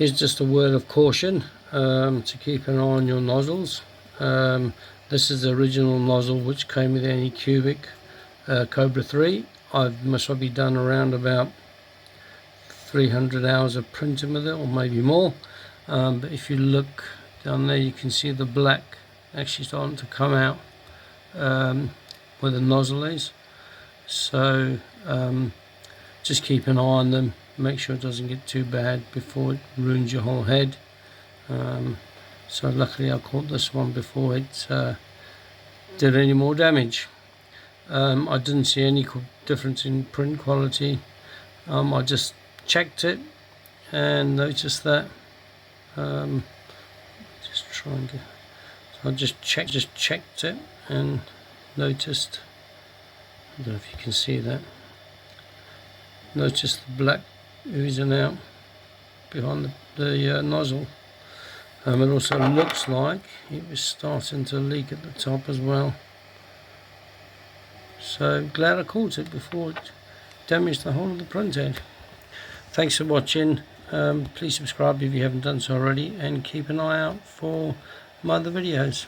Here's just a word of caution to keep an eye on your nozzles. This is the original nozzle which came with the Anycubic Kobra 3. I've most probably done around about 300 hours of printing with it, or maybe more. But if you look down there, you can see the black actually starting to come out where the nozzle is. So just keep an eye on them, make sure it doesn't get too bad before it ruins your whole head. So luckily I caught this one before it did any more damage. I didn't see any difference in print quality. I just checked it and noticed that. Just try and get. So I just checked it and noticed. I don't know if you can see that. Noticed the black oozing out behind the nozzle. It also looks like it was starting to leak at the top as well. So glad I caught it before it damaged the whole of the printhead. Thanks for watching. Please subscribe if you haven't done so already, and keep an eye out for my other videos.